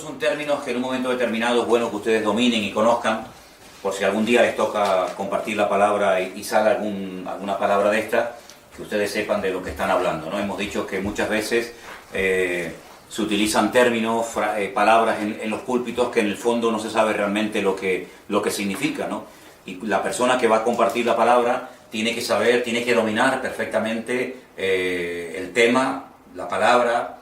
son términos que en un momento determinado es bueno que ustedes dominen y conozcan, por si algún día les toca compartir la palabra y sale alguna palabra de esta, que ustedes sepan de lo que están hablando, ¿no? Hemos dicho que muchas veces se utilizan términos, palabras en los púlpitos que en el fondo no se sabe realmente lo que significa, ¿no? Y la persona que va a compartir la palabra tiene que saber, tiene que dominar perfectamente el tema, la palabra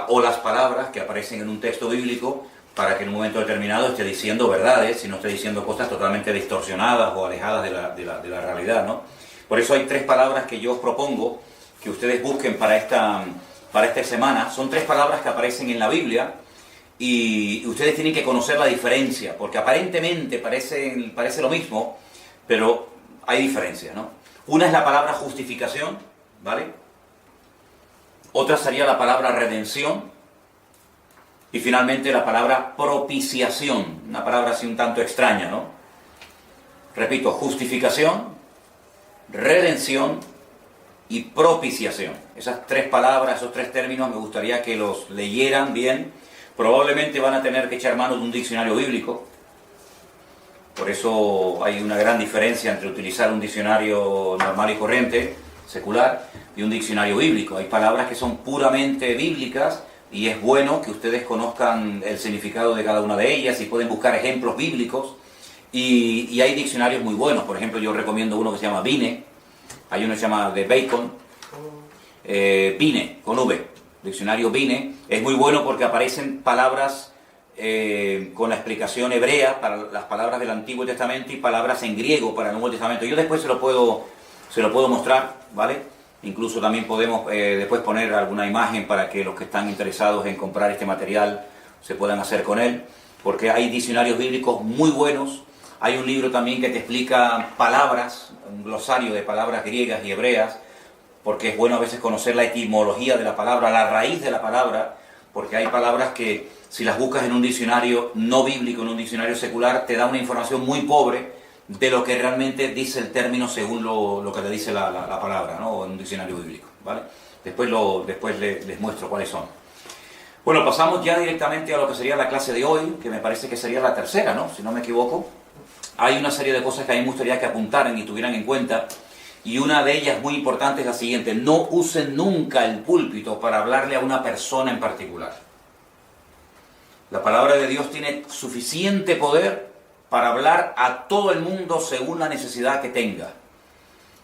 o las palabras que aparecen en un texto bíblico, para que en un momento determinado esté diciendo verdades y no esté diciendo cosas totalmente distorsionadas o alejadas de la realidad, ¿no? Por eso hay 3 palabras que yo os propongo que ustedes busquen para esta semana. Son 3 palabras que aparecen en la Biblia y ustedes tienen que conocer la diferencia, porque aparentemente parece lo mismo, pero hay diferencias, ¿no? Una es la palabra justificación, ¿vale? Otra sería la palabra redención. Y finalmente la palabra propiciación, una palabra así un tanto extraña, ¿no? Repito, justificación, redención y propiciación. Esas 3 palabras, esos 3 términos me gustaría que los leyeran bien. Probablemente van a tener que echar mano de un diccionario bíblico. Por eso hay una gran diferencia entre utilizar un diccionario normal y corriente, secular, y un diccionario bíblico. Hay palabras que son puramente bíblicas y es bueno que ustedes conozcan el significado de cada una de ellas y pueden buscar ejemplos bíblicos. Y hay diccionarios muy buenos. Por ejemplo, yo recomiendo uno que se llama Vine. Hay uno que se llama de Bacon. Vine, con V. Diccionario Vine. Es muy bueno porque aparecen palabras con la explicación hebrea para las palabras del Antiguo Testamento y palabras en griego para el Nuevo Testamento. Yo después se lo puedo mostrar, ¿vale? Incluso también podemos después poner alguna imagen para que los que están interesados en comprar este material se puedan hacer con él, porque hay diccionarios bíblicos muy buenos. Hay un libro también que te explica palabras, un glosario de palabras griegas y hebreas, porque es bueno a veces conocer la etimología de la palabra, la raíz de la palabra, porque hay palabras que si las buscas en un diccionario no bíblico, en un diccionario secular, te da una información muy pobre de lo que realmente dice el término según lo que te dice la palabra, ¿no? En un diccionario bíblico, ¿vale? Después les muestro cuáles son. Bueno, pasamos ya directamente a lo que sería la clase de hoy, que me parece que sería la tercera, ¿no? Si no me equivoco. Hay una serie de cosas que a mí me gustaría que apuntaran y tuvieran en cuenta, y una de ellas muy importante es la siguiente: no usen nunca el púlpito para hablarle a una persona en particular. La palabra de Dios tiene suficiente poder para hablar a todo el mundo según la necesidad que tenga.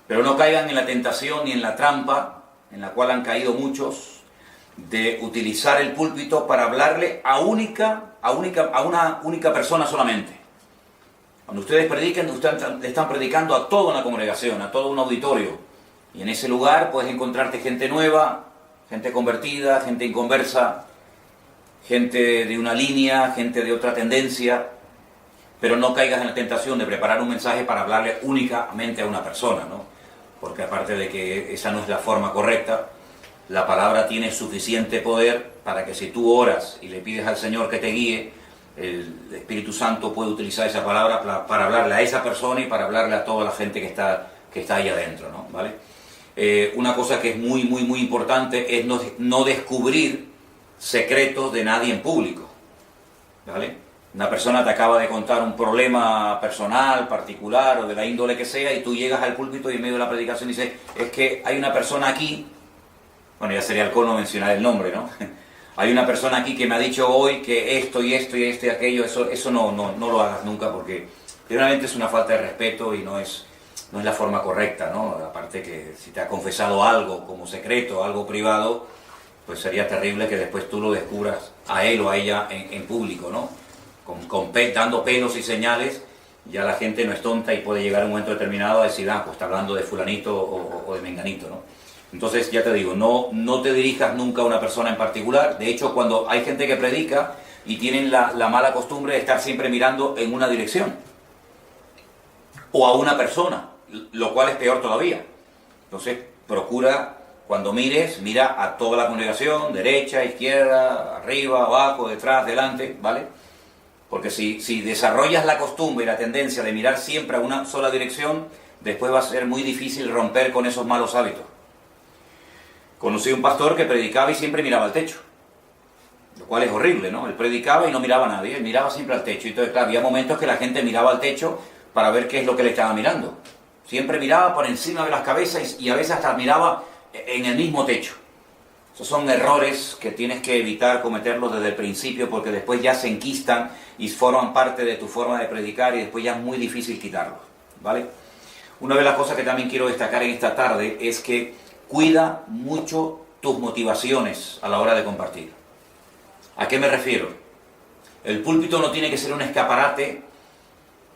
Pero no caigan en la tentación ni en la trampa, en la cual han caído muchos, de utilizar el púlpito para hablarle a una única persona solamente. Cuando ustedes prediquen, ustedes le están predicando a toda una congregación, a todo un auditorio. Y en ese lugar puedes encontrarte gente nueva, gente convertida, gente inconversa, gente de una línea, gente de otra tendencia. Pero no caigas en la tentación de preparar un mensaje para hablarle únicamente a una persona, ¿no? Porque aparte de que esa no es la forma correcta, la palabra tiene suficiente poder para que si tú oras y le pides al Señor que te guíe, el Espíritu Santo puede utilizar esa palabra para hablarle a esa persona y para hablarle a toda la gente que está ahí adentro, ¿no? ¿Vale? Una cosa que es muy, muy, muy importante es no descubrir secretos de nadie en público, ¿vale? Una persona te acaba de contar un problema personal, particular o de la índole que sea, y tú llegas al púlpito y en medio de la predicación dices: es que hay una persona aquí, bueno, ya sería el colmo mencionar el nombre, ¿no? Hay una persona aquí que me ha dicho hoy que esto y esto y esto y aquello. Eso no lo hagas nunca, porque realmente es una falta de respeto y no es la forma correcta, ¿no? Aparte que si te ha confesado algo como secreto, algo privado, pues sería terrible que después tú lo descubras a él o a ella en público, ¿no? Dando pelos y señales. Ya la gente no es tonta y puede llegar a un momento determinado a decir: pues está hablando de fulanito o de menganito, ¿no? Entonces, ya te digo, no te dirijas nunca a una persona en particular. De hecho, cuando hay gente que predica y tienen la mala costumbre de estar siempre mirando en una dirección o a una persona, lo cual es peor todavía. Entonces, procura, cuando mira a toda la congregación, derecha, izquierda, arriba, abajo, detrás, delante, ¿vale? Porque si desarrollas la costumbre y la tendencia de mirar siempre a una sola dirección, después va a ser muy difícil romper con esos malos hábitos. Conocí un pastor que predicaba y siempre miraba al techo. lo cual es horrible, ¿no? Él predicaba y no miraba a nadie, él miraba siempre al techo. Y entonces, claro, había momentos que la gente miraba al techo para ver qué es lo que le estaba mirando. Siempre miraba por encima de las cabezas y a veces hasta miraba en el mismo techo. Esos son errores que tienes que evitar cometerlos desde el principio, porque después ya se enquistan y forman parte de tu forma de predicar y después ya es muy difícil quitarlos, ¿vale? Una de las cosas que también quiero destacar en esta tarde es que cuida mucho tus motivaciones a la hora de compartir. ¿A qué me refiero? El púlpito no tiene que ser un escaparate,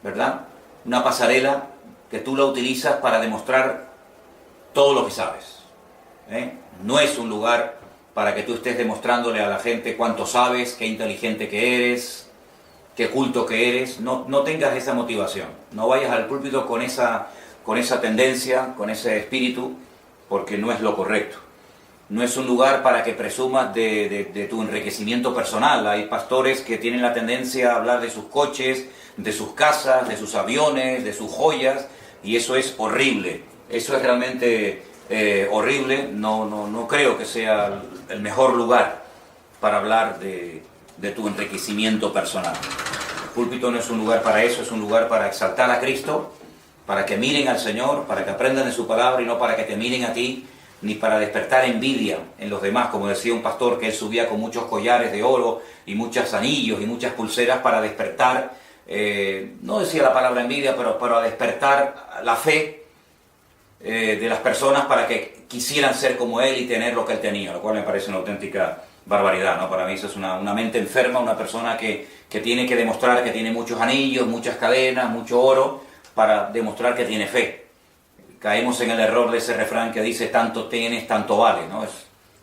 ¿verdad? Una pasarela que tú la utilizas para demostrar todo lo que sabes, ¿eh? No es un lugar para que tú estés demostrándole a la gente cuánto sabes, qué inteligente que eres, qué culto que eres. No tengas esa motivación. No vayas al púlpito con esa tendencia, con ese espíritu, porque no es lo correcto. No es un lugar para que presumas de tu enriquecimiento personal. Hay pastores que tienen la tendencia a hablar de sus coches, de sus casas, de sus aviones, de sus joyas, y eso es horrible. Eso es realmente horrible. No creo que sea el mejor lugar para hablar de tu enriquecimiento personal. El púlpito no es un lugar para eso, es un lugar para exaltar a Cristo, para que miren al Señor, para que aprendan de su palabra y no para que te miren a ti, ni para despertar envidia en los demás, como decía un pastor que él subía con muchos collares de oro y muchos anillos y muchas pulseras para despertar, no decía la palabra envidia, pero para despertar la fe de las personas para que quisieran ser como él y tener lo que él tenía, lo cual me parece una auténtica barbaridad, ¿no? Para mí eso es una mente enferma, una persona que tiene que demostrar que tiene muchos anillos, muchas cadenas, mucho oro, para demostrar que tiene fe. Caemos en el error de ese refrán que dice tanto tienes, tanto vale, ¿no?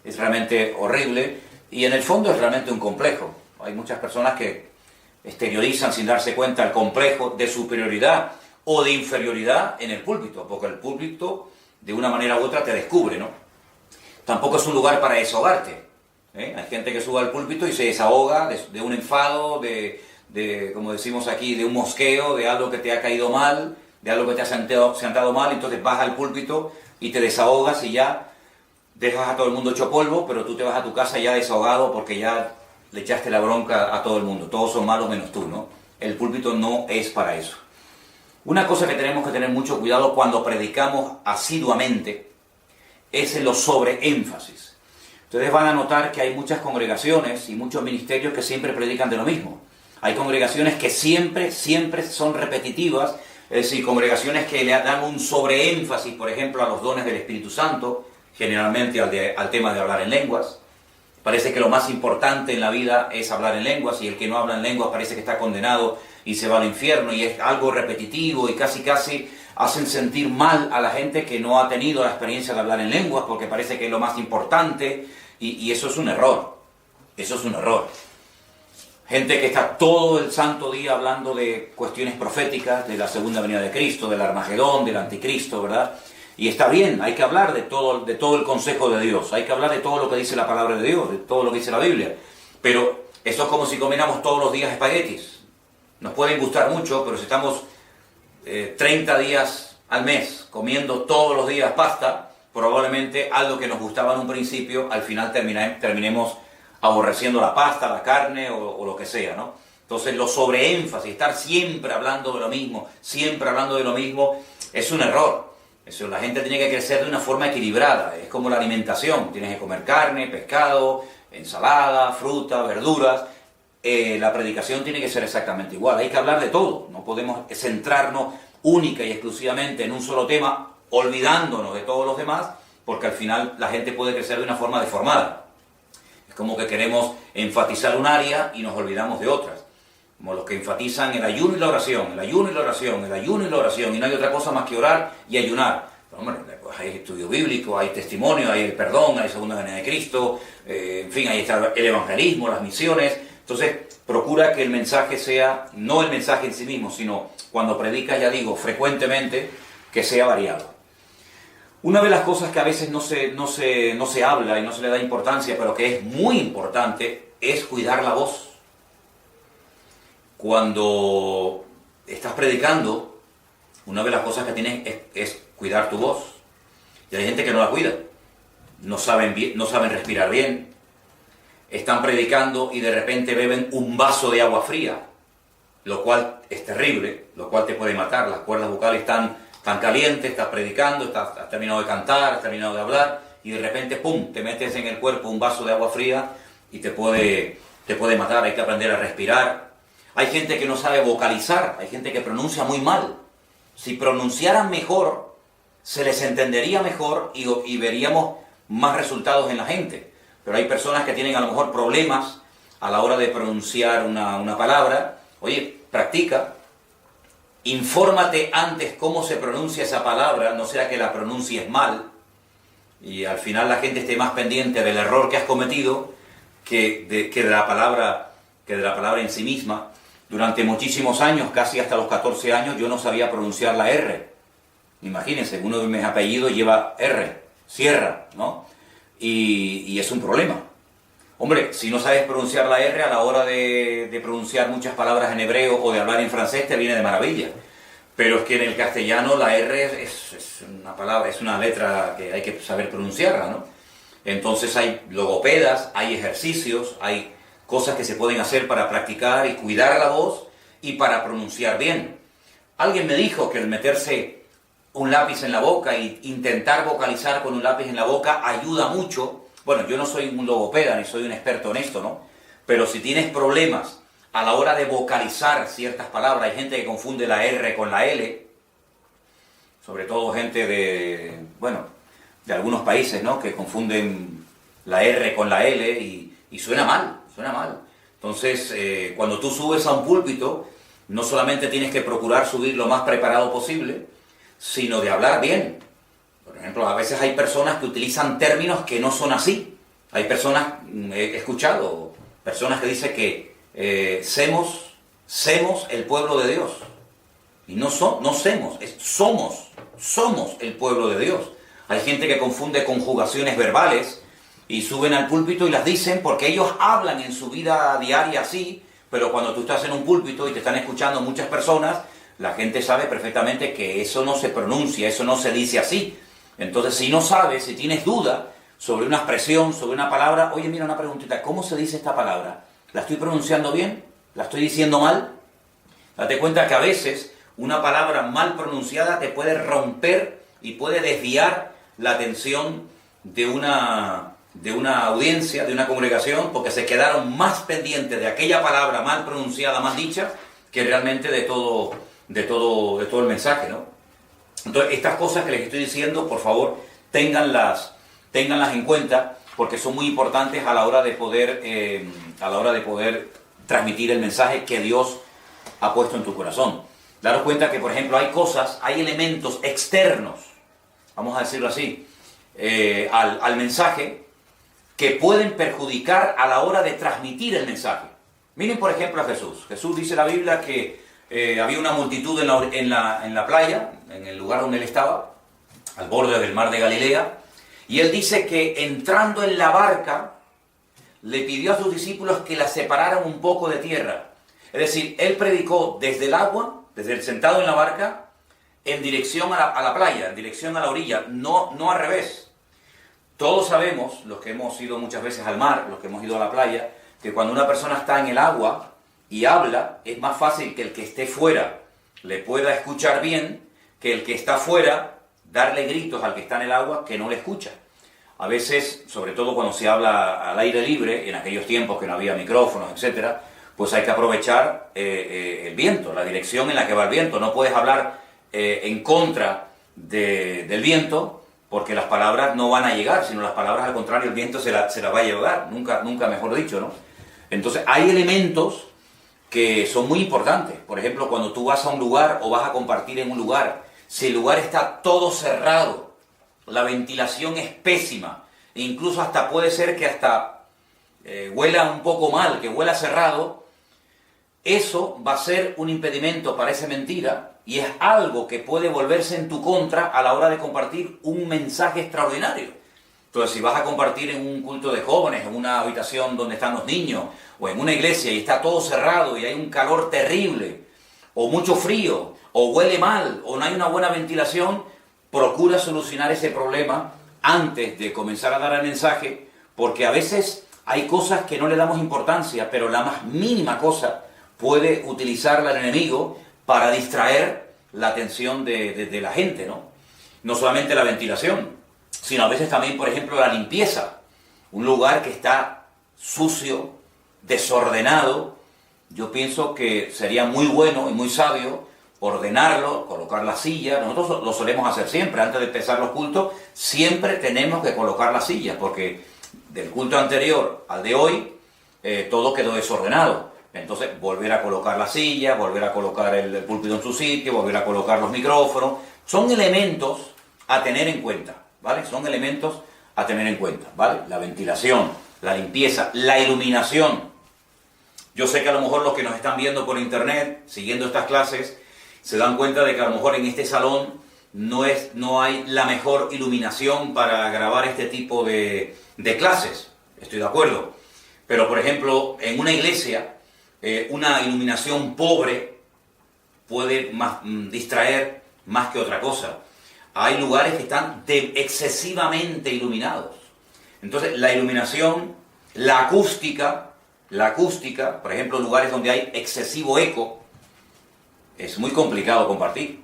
Es realmente horrible y en el fondo es realmente un complejo. Hay muchas personas que exteriorizan sin darse cuenta el complejo de superioridad o de inferioridad en el púlpito, porque el púlpito de una manera u otra te descubre, ¿no? Tampoco es un lugar para desahogarte, ¿eh? Hay gente que sube al púlpito y se desahoga de un enfado, como decimos aquí, de un mosqueo, de algo que te ha caído mal, de algo que te ha sentado mal, entonces vas al púlpito y te desahogas y ya dejas a todo el mundo hecho polvo, pero tú te vas a tu casa ya desahogado porque ya le echaste la bronca a todo el mundo. Todos son malos menos tú, ¿no? El púlpito no es para eso. Una cosa que tenemos que tener mucho cuidado cuando predicamos asiduamente es en los sobreénfasis. Ustedes van a notar que hay muchas congregaciones y muchos ministerios que siempre predican de lo mismo. Hay congregaciones que siempre son repetitivas, es decir, congregaciones que le dan un sobreénfasis, por ejemplo, a los dones del Espíritu Santo, generalmente al tema de hablar en lenguas. Parece que lo más importante en la vida es hablar en lenguas y el que no habla en lenguas parece que está condenado y se va al infierno y es algo repetitivo y casi hacen sentir mal a la gente que no ha tenido la experiencia de hablar en lenguas porque parece que es lo más importante y eso es un error. Eso es un error. Gente que está todo el santo día hablando de cuestiones proféticas, de la segunda venida de Cristo, del Armagedón, del Anticristo, ¿verdad? Y está bien, hay que hablar de todo el consejo de Dios, hay que hablar de todo lo que dice la palabra de Dios, de todo lo que dice la Biblia. Pero eso es como si comiéramos todos los días espaguetis. Nos pueden gustar mucho, pero si estamos 30 días al mes comiendo todos los días pasta, probablemente algo que nos gustaba en un principio, al final terminemos aborreciendo la pasta, la carne o lo que sea, ¿no? Entonces los sobreénfasis, estar siempre hablando de lo mismo, es un error. Eso, la gente tiene que crecer de una forma equilibrada, es como la alimentación, tienes que comer carne, pescado, ensalada, fruta, verduras. La predicación tiene que ser exactamente igual, hay que hablar de todo, no podemos centrarnos única y exclusivamente en un solo tema, olvidándonos de todos los demás, porque al final la gente puede crecer de una forma deformada. Es como que queremos enfatizar un área y nos olvidamos de otras, como los que enfatizan el ayuno y la oración, el ayuno y la oración, el ayuno y la oración, y no hay otra cosa más que orar y ayunar. Pero, hombre, pues hay estudio bíblico, hay testimonio, hay el perdón, hay segunda venida de Cristo, en fin, ahí está el evangelismo, las misiones. Entonces, procura que el mensaje sea, no el mensaje en sí mismo, sino cuando predicas, ya digo, frecuentemente, que sea variado. Una de las cosas que a veces no se habla y no se le da importancia, pero que es muy importante, es cuidar la voz. Cuando estás predicando, una de las cosas que tienes es cuidar tu voz. Y hay gente que no la cuida. No saben respirar bien. están predicando y de repente beben un vaso de agua fría, lo cual es terrible, lo cual te puede matar. Las cuerdas vocales están tan calientes, estás predicando, has terminado de cantar, has terminado de hablar, y de repente, ¡pum!, te metes en el cuerpo un vaso de agua fría y te puede matar. Hay que aprender a respirar. Hay gente que no sabe vocalizar, hay gente que pronuncia muy mal. Si pronunciaran mejor, se les entendería mejor y veríamos más resultados en la gente. Pero hay personas que tienen a lo mejor problemas a la hora de pronunciar una palabra. Oye, practica, infórmate antes cómo se pronuncia esa palabra, no sea que la pronuncies mal y al final la gente esté más pendiente del error que has cometido que de la palabra en sí misma. Durante muchísimos años, casi hasta los 14 años, yo no sabía pronunciar la R. Imagínense, uno de mis apellidos lleva R, Sierra, ¿no? Y es un problema. Hombre, si no sabes pronunciar la R, a la hora de pronunciar muchas palabras en hebreo o de hablar en francés, te viene de maravilla. Pero es que en el castellano la R es una palabra, es una letra que hay que saber pronunciarla, ¿no? Entonces hay logopedas, hay ejercicios, hay cosas que se pueden hacer para practicar y cuidar la voz y para pronunciar bien. Alguien me dijo que el meterse un lápiz en la boca e intentar vocalizar con un lápiz en la boca ayuda mucho. Bueno, yo no soy un logopeda ni soy un experto en esto, ¿no? Pero si tienes problemas a la hora de vocalizar ciertas palabras, hay gente que confunde la R con la L, sobre todo gente de algunos países, ¿no? Que confunden la R con la L y suena mal. Entonces, cuando tú subes a un púlpito, no solamente tienes que procurar subir lo más preparado posible, sino de hablar bien. Por ejemplo, a veces hay personas que utilizan términos que no son así. Hay personas, he escuchado, personas que dicen que semos el pueblo de Dios. Y no semos, somos el pueblo de Dios. Hay gente que confunde conjugaciones verbales y suben al púlpito y las dicen porque ellos hablan en su vida diaria así, pero cuando tú estás en un púlpito y te están escuchando muchas personas, la gente sabe perfectamente que eso no se pronuncia, eso no se dice así. Entonces, si no sabes, si tienes duda sobre una expresión, sobre una palabra, oye, mira, una preguntita, ¿cómo se dice esta palabra? ¿La estoy pronunciando bien? ¿La estoy diciendo mal? Date cuenta que a veces una palabra mal pronunciada te puede romper y puede desviar la atención de una audiencia, de una congregación, porque se quedaron más pendientes de aquella palabra mal pronunciada, mal dicha, que realmente de todo el mensaje, ¿no? Entonces, estas cosas que les estoy diciendo, por favor, ténganlas en cuenta, porque son muy importantes a la hora de poder transmitir el mensaje que Dios ha puesto en tu corazón. Daros cuenta que, por ejemplo, hay elementos externos, vamos a decirlo así, al mensaje, que pueden perjudicar a la hora de transmitir el mensaje. Miren, por ejemplo, a Jesús. Jesús dice en la Biblia que había una multitud en la playa, en el lugar donde él estaba, al borde del mar de Galilea, y él dice que entrando en la barca, le pidió a sus discípulos que la separaran un poco de tierra. Es decir, él predicó desde el agua, desde el sentado en la barca, en dirección a la playa, en dirección a la orilla, no al revés. Todos sabemos, los que hemos ido muchas veces al mar, los que hemos ido a la playa, que cuando una persona está en el agua y habla, es más fácil que el que esté fuera le pueda escuchar bien, que el que está fuera darle gritos al que está en el agua que no le escucha. A veces, sobre todo cuando se habla al aire libre, en aquellos tiempos que no había micrófonos, etcétera, pues hay que aprovechar el viento, la dirección en la que va el viento. No puedes hablar en contra del viento, porque las palabras no van a llegar, sino las palabras, al contrario, el viento se la va a llevar, nunca mejor dicho, ¿no? Entonces, hay elementos que son muy importantes. Por ejemplo, cuando tú vas a un lugar o vas a compartir en un lugar, si el lugar está todo cerrado, la ventilación es pésima, e incluso hasta puede ser que hasta huela un poco mal, que huela cerrado, eso va a ser un impedimento, parece mentira, y es algo que puede volverse en tu contra a la hora de compartir un mensaje extraordinario. Entonces, si vas a compartir en un culto de jóvenes, en una habitación donde están los niños, o en una iglesia y está todo cerrado y hay un calor terrible, o mucho frío, o huele mal, o no hay una buena ventilación, procura solucionar ese problema antes de comenzar a dar el mensaje, porque a veces hay cosas que no le damos importancia, pero la más mínima cosa puede utilizarla el enemigo para distraer la atención de la gente, ¿no? No solamente la ventilación, sino a veces también, por ejemplo, la limpieza. Un lugar que está sucio, desordenado, yo pienso que sería muy bueno y muy sabio ordenarlo, colocar la silla. Nosotros lo solemos hacer siempre, antes de empezar los cultos, siempre tenemos que colocar la silla, porque del culto anterior al de hoy, todo quedó desordenado. Entonces, volver a colocar la silla, volver a colocar el púlpito en su sitio, volver a colocar los micrófonos, son elementos a tener en cuenta, ¿vale? Son elementos a tener en cuenta, ¿vale? La ventilación, la limpieza, la iluminación. Yo sé que a lo mejor los que nos están viendo por internet, siguiendo estas clases, se dan cuenta de que a lo mejor en este salón no hay la mejor iluminación para grabar este tipo de clases. Estoy de acuerdo. Pero, por ejemplo, en una iglesia, una iluminación pobre puede distraer más que otra cosa. Hay lugares que están excesivamente iluminados. Entonces, la iluminación, la acústica, por ejemplo, lugares donde hay excesivo eco, es muy complicado compartir.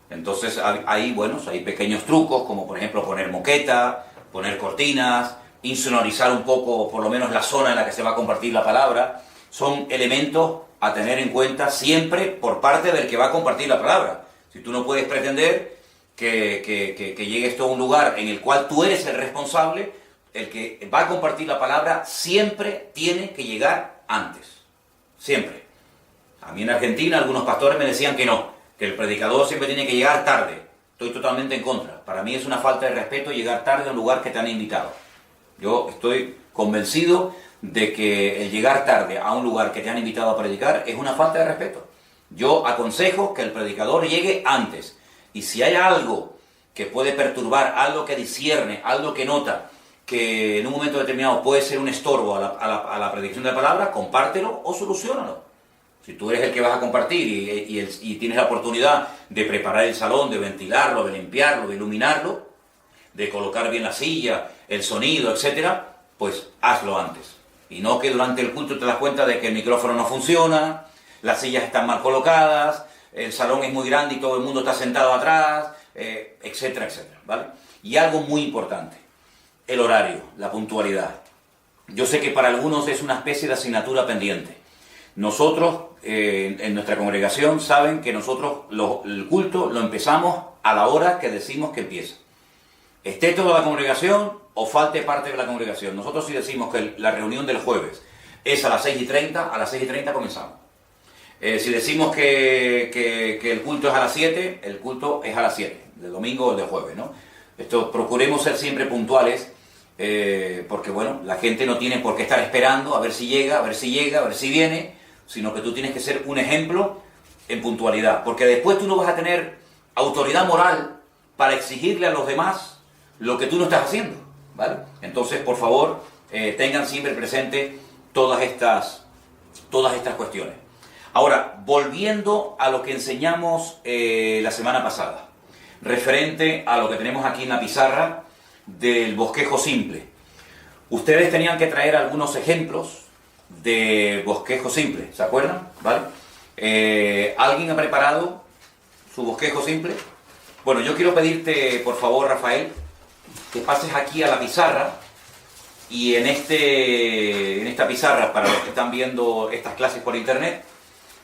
Entonces, hay pequeños trucos, como por ejemplo poner moqueta, poner cortinas, insonorizar un poco, por lo menos la zona en la que se va a compartir la palabra. Son elementos a tener en cuenta siempre por parte del que va a compartir la palabra. Si tú no puedes pretender que llegues tú a un lugar en el cual tú eres el responsable, el que va a compartir la palabra siempre tiene que llegar antes. Siempre. A mí en Argentina algunos pastores me decían que no, que el predicador siempre tiene que llegar tarde. Estoy totalmente en contra. Para mí es una falta de respeto llegar tarde a un lugar que te han invitado. Yo estoy convencido de que el llegar tarde a un lugar que te han invitado a predicar es una falta de respeto. Yo aconsejo que el predicador llegue antes. Y si hay algo que puede perturbar, algo que discierne, algo que nota, que en un momento determinado puede ser un estorbo a la predicción de la palabra, compártelo o soluciónalo. Si tú eres el que vas a compartir y tienes la oportunidad de preparar el salón, de ventilarlo, de limpiarlo, de iluminarlo, de colocar bien la silla, el sonido, etcétera, pues hazlo antes. Y no que durante el culto te das cuenta de que el micrófono no funciona, las sillas están mal colocadas, el salón es muy grande y todo el mundo está sentado atrás, etcétera, etcétera, ¿vale? Y algo muy importante, el horario, la puntualidad. Yo sé que para algunos es una especie de asignatura pendiente. Nosotros, en nuestra congregación, saben que nosotros el culto lo empezamos a la hora que decimos que empieza. Esté toda la congregación o falte parte de la congregación. Nosotros sí decimos que la reunión del jueves es a las 6:30, a las 6:30 comenzamos. Si decimos que el culto es a las 7, el culto es a las 7, del domingo o del jueves, ¿no? Procuremos ser siempre puntuales, porque bueno, la gente no tiene por qué estar esperando a ver si llega, a ver si viene, sino que tú tienes que ser un ejemplo en puntualidad, porque después tú no vas a tener autoridad moral para exigirle a los demás lo que tú no estás haciendo, ¿vale? Entonces, por favor, tengan siempre presente todas estas cuestiones. Ahora, volviendo a lo que enseñamos la semana pasada, referente a lo que tenemos aquí en la pizarra del bosquejo simple. Ustedes tenían que traer algunos ejemplos de bosquejo simple, ¿se acuerdan? ¿Vale? ¿Alguien ha preparado su bosquejo simple? Bueno, yo quiero pedirte, por favor, Rafael, que pases aquí a la pizarra y en esta pizarra, para los que están viendo estas clases por internet,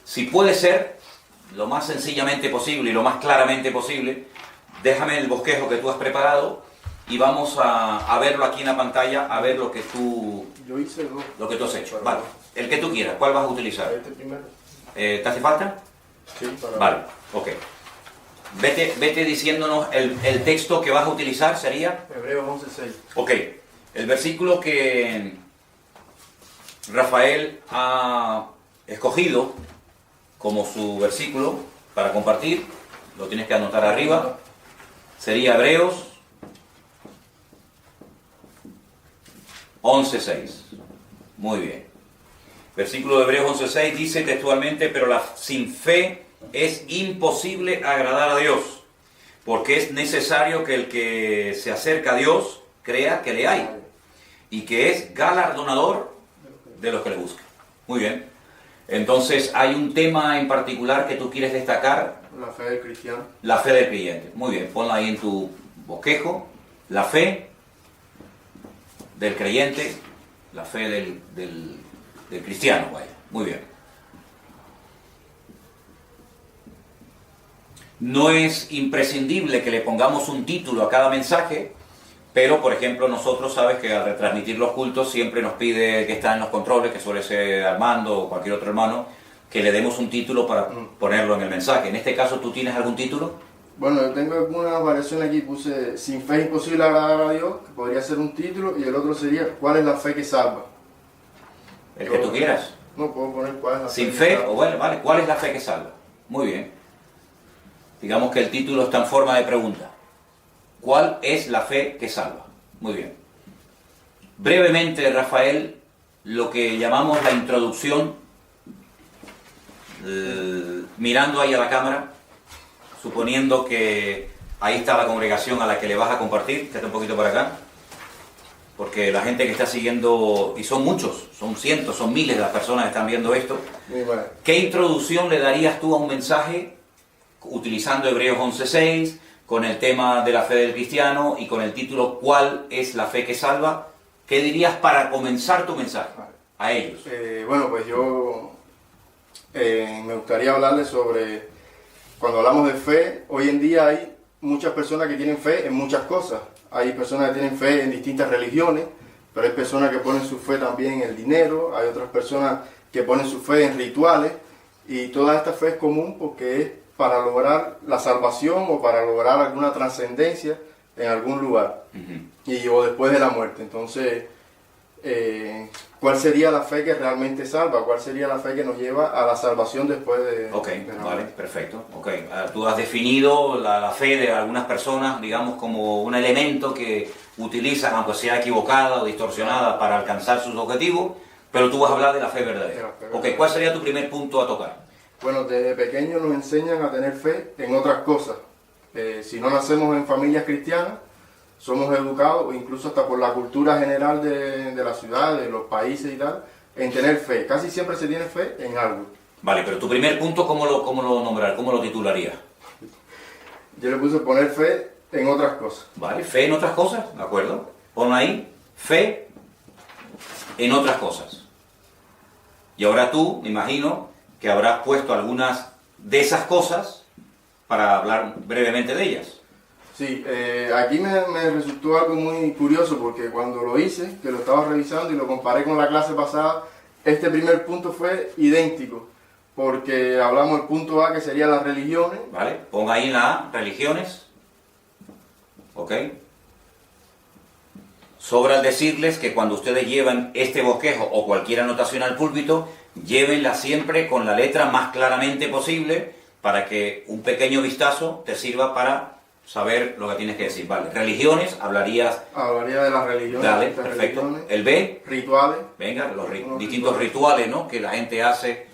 si puede ser, lo más sencillamente posible y lo más claramente posible, déjame el bosquejo que tú has preparado y vamos a verlo aquí en la pantalla, a ver lo que tú... Yo hice dos. Lo que tú has hecho. Vale. El que tú quieras. ¿Cuál vas a utilizar? Este primero. ¿Te hace falta? Sí, para... Vale, ok. Vete diciéndonos el texto que vas a utilizar, sería... Hebreos 11:6. Ok. El versículo que Rafael ha escogido como su versículo para compartir, lo tienes que anotar arriba, sería Hebreos 11:6. Muy bien. Versículo de Hebreos 11:6 dice textualmente: pero sin fe es imposible agradar a Dios, porque es necesario que el que se acerca a Dios crea que le hay y que es galardonador de los que le buscan. Muy bien. Entonces, ¿hay un tema en particular que tú quieres destacar? La fe del cristiano. La fe del creyente. Muy bien, ponla ahí en tu bosquejo. La fe del creyente, la fe del cristiano, vaya. Muy bien. No es imprescindible que le pongamos un título a cada mensaje, pero, por ejemplo, nosotros, sabes que al retransmitir los cultos siempre nos pide que está en los controles, que suele ser Armando o cualquier otro hermano, que le demos un título para ponerlo en el mensaje. En este caso, ¿tú tienes algún título? Bueno, yo tengo algunas variaciones aquí. Puse sin fe es imposible agradar a Dios, que podría ser un título, y el otro sería ¿cuál es la fe que salva? El que tú quieras. No puedo poner cuál es la Sin fe fe, que salva. o bueno, vale, ¿cuál es la fe que salva? Muy bien. Digamos que el título está en forma de pregunta. ¿Cuál es la fe que salva? Muy bien. Brevemente, Rafael, lo que llamamos la introducción, mirando ahí a la cámara, suponiendo que ahí está la congregación a la que le vas a compartir, quédate un poquito para acá, porque la gente que está siguiendo, y son muchos, son cientos, son miles de las personas que están viendo esto, Muy mal. ¿qué introducción le darías tú a un mensaje utilizando Hebreos 11:6, con el tema de la fe del cristiano y con el título ¿cuál es la fe que salva? ¿Qué dirías para comenzar tu mensaje a ellos? Bueno, pues yo me gustaría hablarles sobre, cuando hablamos de fe, hoy en día hay muchas personas que tienen fe en muchas cosas. Hay personas que tienen fe en distintas religiones, pero hay personas que ponen su fe también en el dinero, hay otras personas que ponen su fe en rituales, y toda esta fe es común porque es para lograr la salvación o para lograr alguna trascendencia en algún lugar, o después de la muerte. Entonces, ¿cuál sería la fe que realmente salva? ¿Cuál sería la fe que nos lleva a la salvación después de Ok, de la vale, muerte? perfecto. Okay. Tú has definido la fe de algunas personas, digamos, como un elemento que utilizan, aunque sea equivocada o distorsionada, para alcanzar sus objetivos, pero tú vas a hablar de la fe verdadera. De la fe Ok, verdadera. ¿cuál sería tu primer punto a tocar? Bueno, desde pequeños nos enseñan a tener fe en otras cosas. Si no nacemos en familias cristianas, somos educados, o incluso hasta por la cultura general de la ciudad, de los países y tal, en tener fe. Casi siempre se tiene fe en algo. Vale, pero tu primer punto, ¿cómo lo nombrar? ¿Cómo lo titularías? Yo le puse poner fe en otras cosas. Vale, fe en otras cosas, ¿de acuerdo? Pon ahí, fe en otras cosas. Y ahora tú, me imagino, que habrás puesto algunas de esas cosas para hablar brevemente de ellas. Sí, aquí me resultó algo muy curioso porque cuando lo hice, que lo estaba revisando y lo comparé con la clase pasada, este primer punto fue idéntico, porque hablamos del punto A, que sería las religiones. ¿Vale? Pon ahí en la A, religiones. ¿Ok? Sobra el decirles que cuando ustedes llevan este bosquejo o cualquier anotación al púlpito, llévenla siempre con la letra más claramente posible para que un pequeño vistazo te sirva para saber lo que tienes que decir. Vale, religiones, hablarías... Hablaría de las religiones. Dale, estas perfecto. religiones, El B, rituales. venga, los Unos distintos rituales, ¿no?, que la gente hace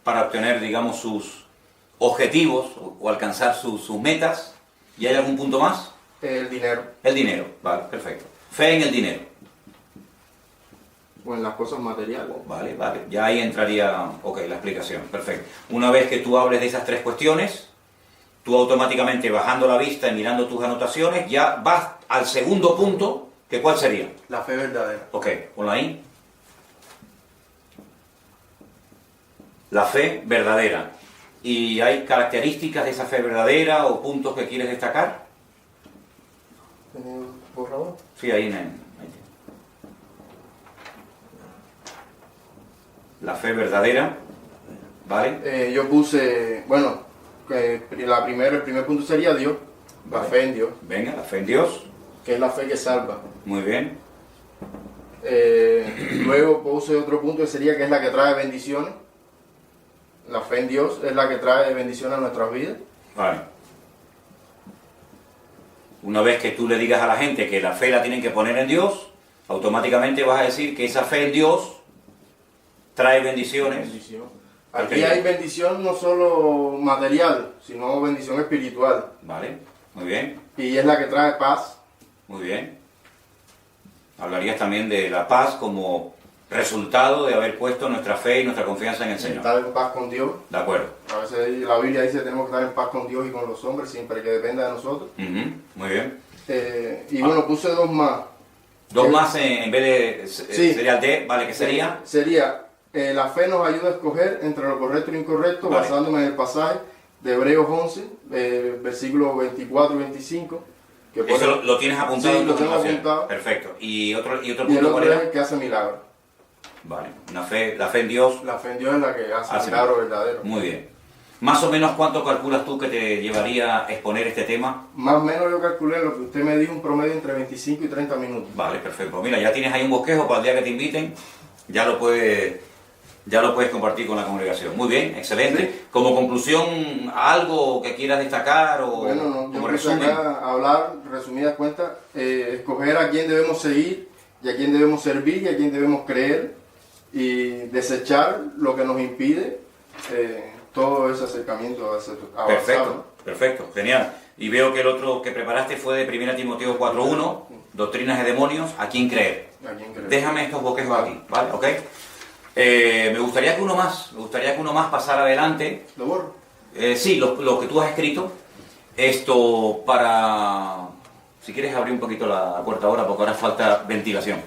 para obtener, digamos, sus objetivos o alcanzar sus metas. ¿Y hay algún punto más? El dinero, El dinero, vale, perfecto. Fe en el dinero. o en las cosas materiales. Vale, vale, ya ahí entraría, ok, la explicación, perfecto. Una vez que tú hables de esas tres cuestiones, tú automáticamente bajando la vista y mirando tus anotaciones, ya vas al segundo punto, que ¿cuál sería? La fe verdadera. Ok, ponlo ahí. La fe verdadera. ¿Y hay características de esa fe verdadera o puntos que quieres destacar? Por favor. Sí, ahí la fe verdadera, ¿vale? Yo puse, bueno, el primer punto sería Dios, la Vale. fe en Dios, Venga, la fe en Dios, que es la fe que salva. muy bien. Luego puse otro punto que sería que es la que trae bendiciones. La fe en Dios es la que trae bendiciones a nuestras vidas. Vale. Una vez que tú le digas a la gente que la fe la tienen que poner en Dios, automáticamente vas a decir que esa fe en Dios trae bendiciones. Bendición. Ok. Aquí hay bendición no solo material, sino bendición espiritual. Vale, muy bien, Y es la que trae paz. muy bien. Hablarías también de la paz como resultado de haber puesto nuestra fe y nuestra confianza en el Señor. Estar en paz con Dios. De acuerdo. A veces la Biblia dice que tenemos que estar en paz con Dios y con los hombres, siempre que dependa de nosotros. Muy bien. Y bueno, puse dos más. Dos más en vez de... Sí. Sería el D, ¿vale? ¿Qué sería? Sería, la fe nos ayuda a escoger entre lo correcto y lo incorrecto, Vale. basándome en el pasaje de Hebreos 11, versículos 24 y 25. Que pone- Eso lo tienes apuntado Sí, en tu lo tengo anotación. apuntado. Perfecto. ¿Y otro Y el punto cuál otro es era? el que hace milagros. Vale. La fe en Dios. La fe en Dios es la que hace Hace milagros verdaderos. Muy bien. Más o menos, ¿cuánto calculas tú que te llevaría a exponer este tema? Más o menos yo calculé lo que usted me dijo, un promedio entre 25 y 30 minutos. Vale, perfecto. Mira, ya tienes ahí un bosquejo para el día que te inviten. Ya lo puedes compartir con la congregación. Muy bien, excelente. Sí. Como conclusión, ¿algo que quieras destacar o Bueno, no, yo como empecé resumen? acá a hablar, resumidas cuentas, escoger a quién debemos seguir y a quién debemos servir y a quién debemos creer y desechar lo que nos impide todo ese acercamiento a avanzar, Perfecto, ¿no? perfecto, genial. Y veo que el otro que preparaste fue de 1 Timoteo 4.1, Doctrinas de Demonios, ¿a quién creer? ¿A quién creer? Déjame estos bosquejos aquí, ¿vale? ¿Ok? Me gustaría que uno más pasara adelante. ¿Lo borro? Sí, lo que tú has escrito. Esto para... Si quieres abrir un poquito la puerta ahora, porque ahora falta ventilación.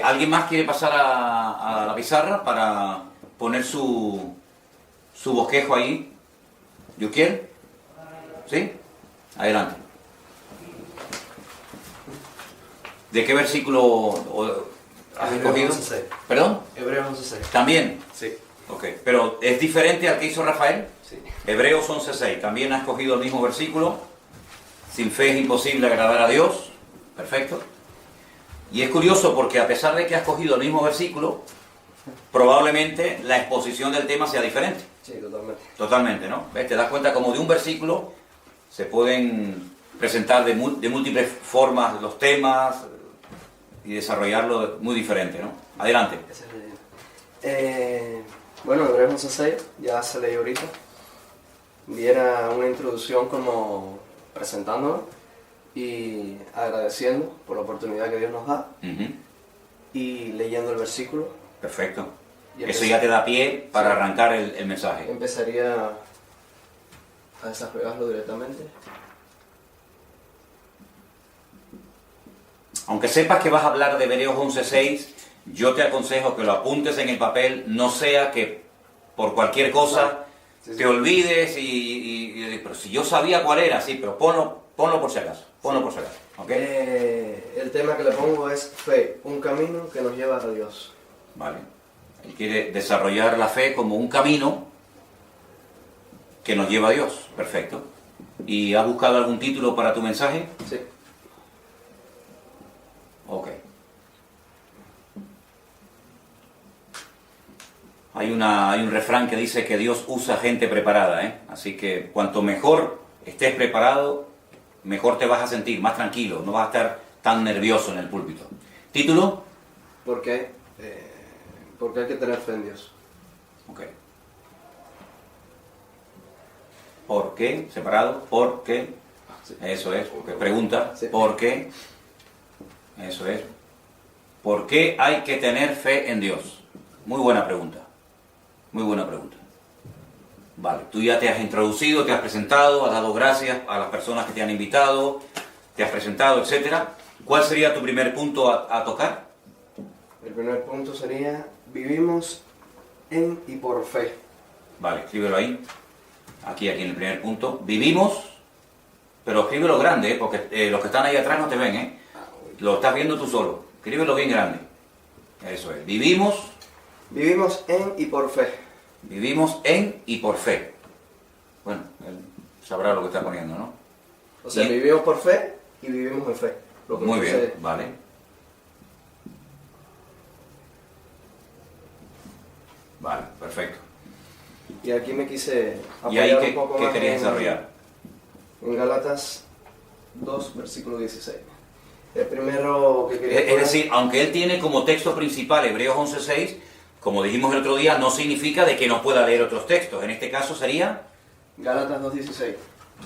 ¿Alguien más quiere pasar a la pizarra para poner su bosquejo ahí? ¿Yo quiero? ¿Sí? Adelante. ¿De qué versículo has escogido? 11:6. ¿Perdón? Hebreos 11:6. ¿También? Sí. Ok, pero ¿es diferente al que hizo Rafael? Sí. Hebreos 11.6, también ha escogido el mismo versículo. Sin fe es imposible agradar a Dios. Perfecto. Y es curioso porque a pesar de que ha escogido el mismo versículo, probablemente la exposición del tema sea diferente. Sí, totalmente. Totalmente, ¿no? ¿Ves? Te das cuenta como de un versículo se pueden presentar de múltiples formas los temas y desarrollarlo muy diferente, ¿no? Adelante. Esa es la idea. Bueno, Hebreos 11:6 ya se leyó ahorita. Viera una introducción como presentándonos y agradeciendo por la oportunidad que Dios nos da Ujú. y leyendo el versículo. Perfecto. Y Eso ya te da pie para Sí. arrancar el mensaje. Empezaría a desarrollarlo directamente. Aunque sepas que vas a hablar de Hebreos 11.6, yo te aconsejo que lo apuntes en el papel, no sea que por cualquier cosa Sí, sí. te olvides pero si yo sabía cuál era, sí, pero ponlo por si acaso, ponlo por si acaso, ¿ok? El tema que le pongo es fe, un camino que nos lleva a Dios. Vale. Él quiere desarrollar la fe como un camino que nos lleva a Dios, perfecto. ¿Y has buscado algún título para tu mensaje? Sí. Ok. Hay un refrán que dice que Dios usa gente preparada, ¿eh? Así que cuanto mejor estés preparado, mejor te vas a sentir, más tranquilo, no vas a estar tan nervioso en el púlpito. ¿Título? ¿Por qué? Porque hay que tener fe en Dios. Ok. ¿Por qué? Separado. ¿Por qué? Sí. Eso es. Porque pregunta. Sí. ¿Por qué? Eso es. ¿Por qué hay que tener fe en Dios? Muy buena pregunta. Muy buena pregunta. Vale, tú ya te has introducido, te has presentado, has dado gracias a las personas que te han invitado, te has presentado, etcétera. ¿Cuál sería tu primer punto a tocar? El primer punto sería, vivimos en y por fe. Vale, escríbelo ahí. Aquí en el primer punto. Vivimos, pero escríbelo grande, porque los que están ahí atrás no te ven, Lo estás viendo tú solo. Escríbelo bien grande. Eso es. Vivimos En y por fe. Vivimos en y por fe. Bueno, él sabrá lo que está poniendo, ¿no? O sea, Y- vivimos por fe y vivimos en fe. Lo que Muy bien, sucede. vale. Vale, perfecto. Y aquí me quise ¿Y ahí apoyar qué, un poco qué más querías desarrollar? en Gálatas 2, versículo 16. El primero que quería Es poner- decir, aunque él tiene como texto principal Hebreos 11.6, como dijimos el otro día, no significa de que no pueda leer otros textos. En este caso sería Gálatas 2.16.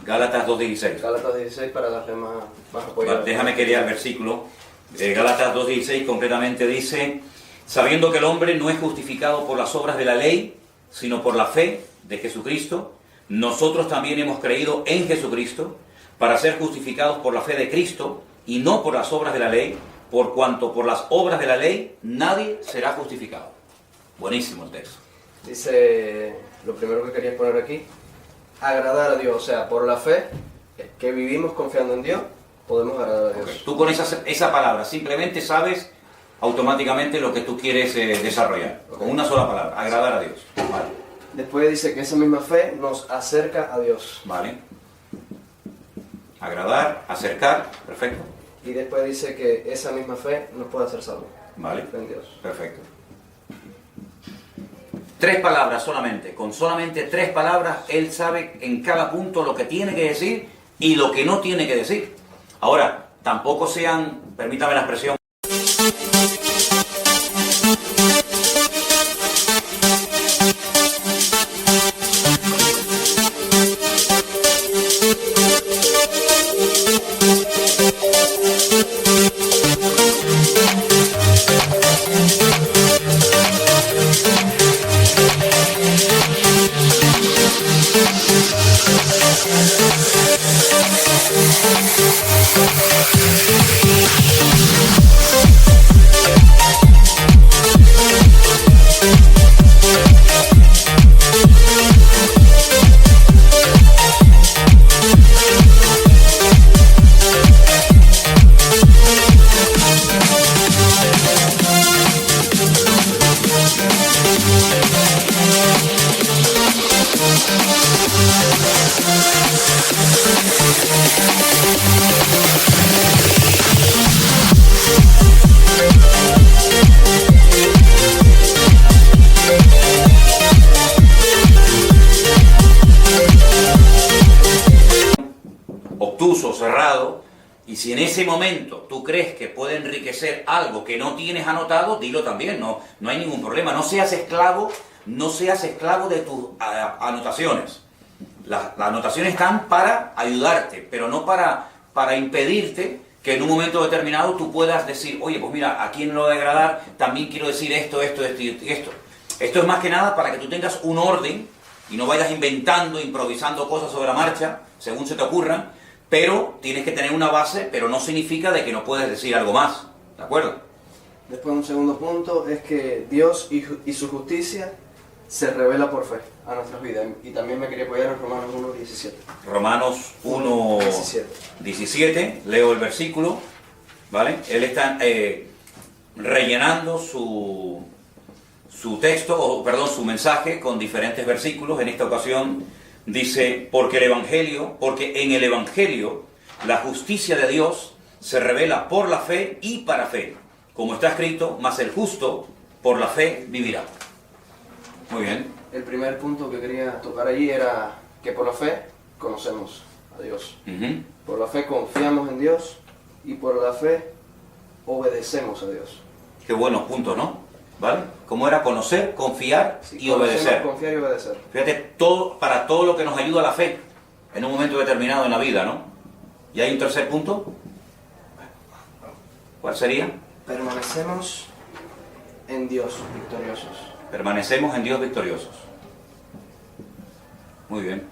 Gálatas 2.16. Gálatas 16 para darle más apoyo. Déjame que lea el versículo. Gálatas 2.16 concretamente dice: sabiendo que el hombre no es justificado por las obras de la ley, sino por la fe de Jesucristo, nosotros también hemos creído en Jesucristo para ser justificados por la fe de Cristo y no por las obras de la ley, por cuanto por las obras de la ley nadie será justificado. Buenísimo el texto. Dice, lo primero que quería poner aquí, agradar a Dios, o sea, por la fe que vivimos confiando en Dios, podemos agradar a Dios. Okay. Tú con esa palabra simplemente sabes automáticamente lo que tú quieres desarrollar, con una sola palabra, agradar a Dios. Vale. Después dice que esa misma fe nos acerca a Dios. Vale. Agradar, acercar, perfecto. Y después dice que esa misma fe nos puede hacer salvos. Vale. En Dios. Perfecto. 3 palabras solamente. Con solamente 3 palabras, él sabe en cada punto lo que tiene que decir y lo que no tiene que decir. Ahora, tampoco sean, permítame la expresión, obtuso, cerrado, y si en ese momento tú crees que puede enriquecer algo que no tienes anotado, dilo también, no hay ningún problema. No seas esclavo de tus anotaciones. Las anotaciones están para ayudarte, pero no para impedirte que en un momento determinado tú puedas decir, oye, pues mira, aquí en lo de agradar también quiero decir esto y esto. Esto es más que nada para que tú tengas un orden y no vayas inventando, improvisando cosas sobre la marcha, según se te ocurran, pero tienes que tener una base, pero no significa de que no puedes decir algo más, ¿de acuerdo? Después un segundo punto es que Dios y su justicia se revela por fe a nuestras vidas. Y también me quería apoyar en Romanos 1:17. Romanos 1:17, leo el versículo, ¿vale? Él está rellenando su texto, su mensaje con diferentes versículos. En esta ocasión dice, porque en el Evangelio la justicia de Dios se revela por la fe y para fe, como está escrito, mas el justo por la fe vivirá. Muy bien. El primer punto que quería tocar allí era que por la fe conocemos a Dios. Uh-huh. Por la fe confiamos en Dios y por la fe obedecemos a Dios. Qué buenos puntos, ¿no? ¿Vale? ¿Cómo era? Conocer, confiar y obedecer. Confiar y obedecer. Fíjate, para todo lo que nos ayuda a la fe en un momento determinado en la vida, ¿no? ¿Y hay un tercer punto? ¿Cuál sería? Permanecemos en Dios victoriosos. Permanecemos en Dios victoriosos. Muy bien.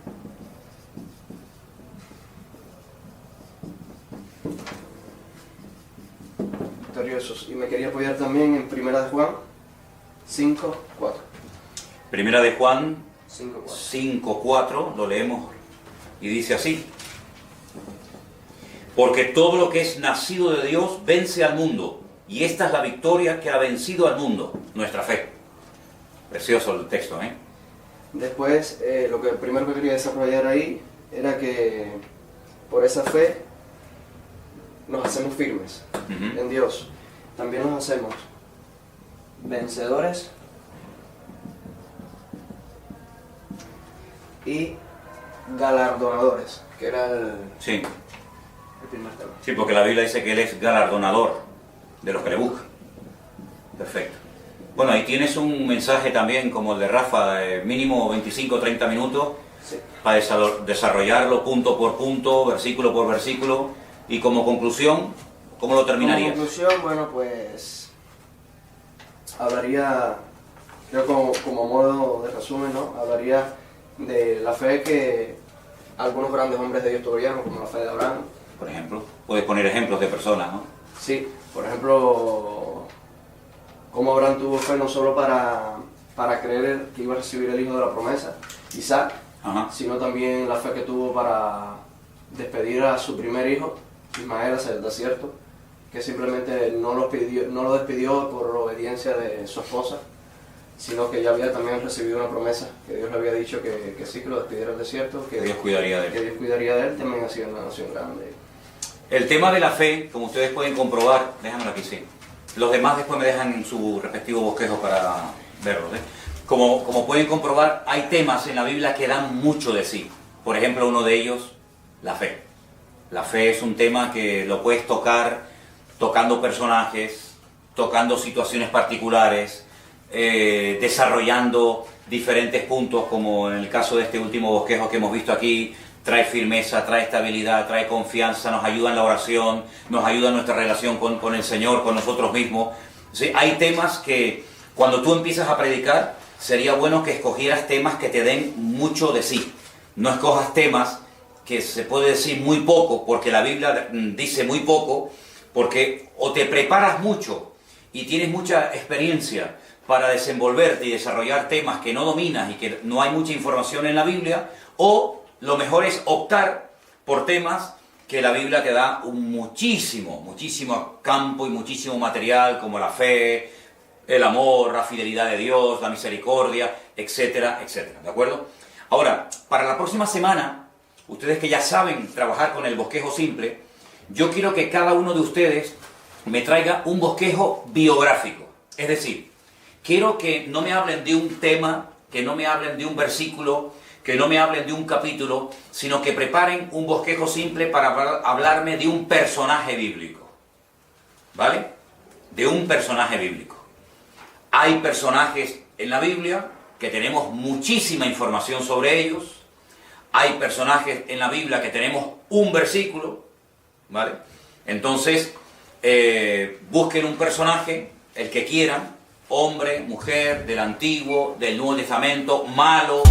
Victoriosos. Y me quería apoyar también en 1 de Juan 5:4. Primera de Juan 5:4. 5:4, lo leemos y dice así: porque todo lo que es nacido de Dios vence al mundo, y esta es la victoria que ha vencido al mundo, nuestra fe. Precioso el texto, ¿eh? Después, lo que primero que quería desarrollar ahí era que por esa fe nos hacemos firmes en Dios. También nos hacemos vencedores y galardonadores, que era el primer tema. Sí, porque la Biblia dice que Él es galardonador de los que le buscan. Perfecto. Bueno, ahí tienes un mensaje también como el de Rafa, mínimo 25 o 30 minutos, Sí. para desarrollarlo punto por punto, versículo por versículo, y como conclusión, ¿cómo lo terminarías? Como conclusión, bueno, pues hablaría, creo como modo de resumen, ¿no? Hablaría de la fe que algunos grandes hombres de Dios tuvieron, como la fe de Abraham. Por ejemplo, puedes poner ejemplos de personas, ¿no? Sí, por ejemplo, como Abraham tuvo fe no solo para creer que iba a recibir el hijo de la promesa, Isaac, Ajá. sino también la fe que tuvo para despedir a su primer hijo, Ismael, hacia el desierto, que simplemente no lo despidió por obediencia de su esposa, sino que ya había también recibido una promesa, que Dios le había dicho que sí, que lo despidiera al desierto, Que Dios cuidaría de él. que Dios cuidaría de él, también haciendo una nación grande. El tema de la fe, como ustedes pueden comprobar, déjamelo aquí, sí. Los demás después me dejan en su respectivo bosquejo para verlos, ¿eh? Como pueden comprobar, hay temas en la Biblia que dan mucho de sí. Por ejemplo, uno de ellos, la fe. La fe es un tema que lo puedes tocar tocando personajes, tocando situaciones particulares, desarrollando diferentes puntos, como en el caso de este último bosquejo que hemos visto aquí. Trae firmeza, trae estabilidad, trae confianza, nos ayuda en la oración, nos ayuda en nuestra relación con el Señor, con nosotros mismos. ¿Sí? Hay temas que cuando tú empiezas a predicar, sería bueno que escogieras temas que te den mucho de sí. No escojas temas que se puede decir muy poco, porque la Biblia dice muy poco, porque o te preparas mucho y tienes mucha experiencia para desenvolverte y desarrollar temas que no dominas y que no hay mucha información en la Biblia, o lo mejor es optar por temas que la Biblia te da muchísimo campo y muchísimo material, como la fe, el amor, la fidelidad de Dios, la misericordia, etcétera, etcétera. ¿De acuerdo? Ahora, para la próxima semana, ustedes que ya saben trabajar con el bosquejo simple, yo quiero que cada uno de ustedes me traiga un bosquejo biográfico. Es decir, quiero que no me hablen de un tema, que no me hablen de un versículo, que no me hablen de un capítulo, sino que preparen un bosquejo simple para hablarme de un personaje bíblico. ¿Vale? De un personaje bíblico. Hay personajes en la Biblia que tenemos muchísima información sobre ellos. Hay personajes en la Biblia que tenemos un versículo, ¿vale? Entonces, busquen un personaje, el que quieran, hombre, mujer, del Antiguo, del Nuevo Testamento, malo.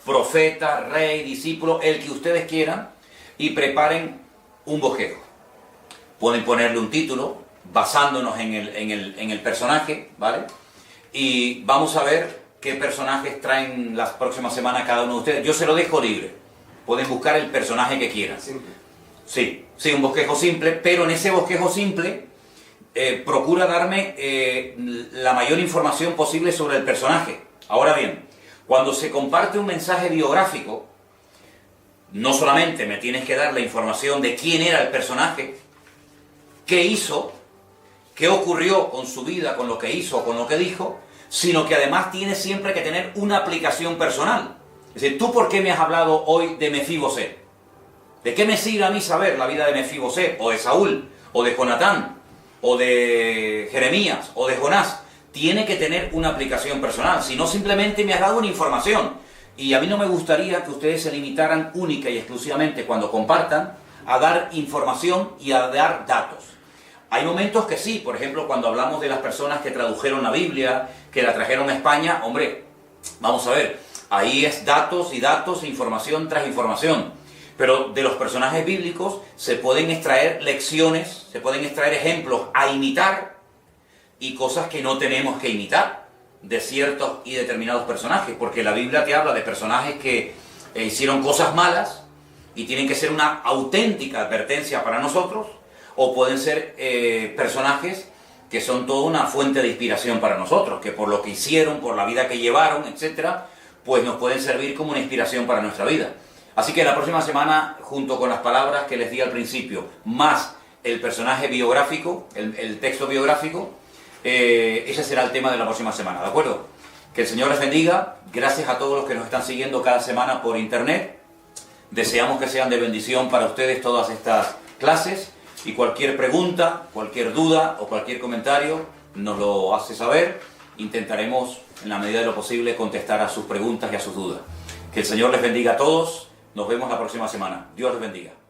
Profeta, rey, discípulo, el que ustedes quieran, y preparen un bosquejo. Pueden ponerle un título basándonos en el personaje, ¿vale? Y vamos a ver qué personajes traen las próximas semanas cada uno de ustedes. Yo se lo dejo libre. Pueden buscar el personaje que quieran. Simple. Sí, un bosquejo simple, pero en ese bosquejo simple procura darme la mayor información posible sobre el personaje. Ahora bien, cuando se comparte un mensaje biográfico, no solamente me tienes que dar la información de quién era el personaje, qué hizo, qué ocurrió con su vida, con lo que hizo, con lo que dijo, sino que además tienes siempre que tener una aplicación personal. Es decir, ¿tú por qué me has hablado hoy de Mefibosé? ¿De qué me sirve a mí saber la vida de Mefibosé, o de Saúl, o de Jonatán, o de Jeremías, o de Jonás? Tiene que tener una aplicación personal, si no simplemente me has dado una información. Y a mí no me gustaría que ustedes se limitaran única y exclusivamente cuando compartan a dar información y a dar datos. Hay momentos que sí, por ejemplo, cuando hablamos de las personas que tradujeron la Biblia, que la trajeron a España, hombre, vamos a ver, Ahí es datos y datos, información tras información. Pero de los personajes bíblicos se pueden extraer lecciones, se pueden extraer ejemplos a imitar y cosas que no tenemos que imitar de ciertos y determinados personajes, porque la Biblia te habla de personajes que hicieron cosas malas y tienen que ser una auténtica advertencia para nosotros, o pueden ser personajes que son toda una fuente de inspiración para nosotros, que por lo que hicieron, por la vida que llevaron, etcétera, pues nos pueden servir como una inspiración para nuestra vida. Así que la próxima semana, junto con las palabras que les di al principio, más el personaje biográfico, el texto biográfico, ese será el tema de la próxima semana, ¿de acuerdo? Que el Señor les bendiga. Gracias a todos los que nos están siguiendo cada semana por internet. Deseamos que sean de bendición para ustedes todas estas clases, y cualquier pregunta, cualquier duda o cualquier comentario nos lo hace saber. Intentaremos, en la medida de lo posible, contestar a sus preguntas y a sus dudas. Que el Señor les bendiga a todos. Nos vemos la próxima semana. Dios les bendiga.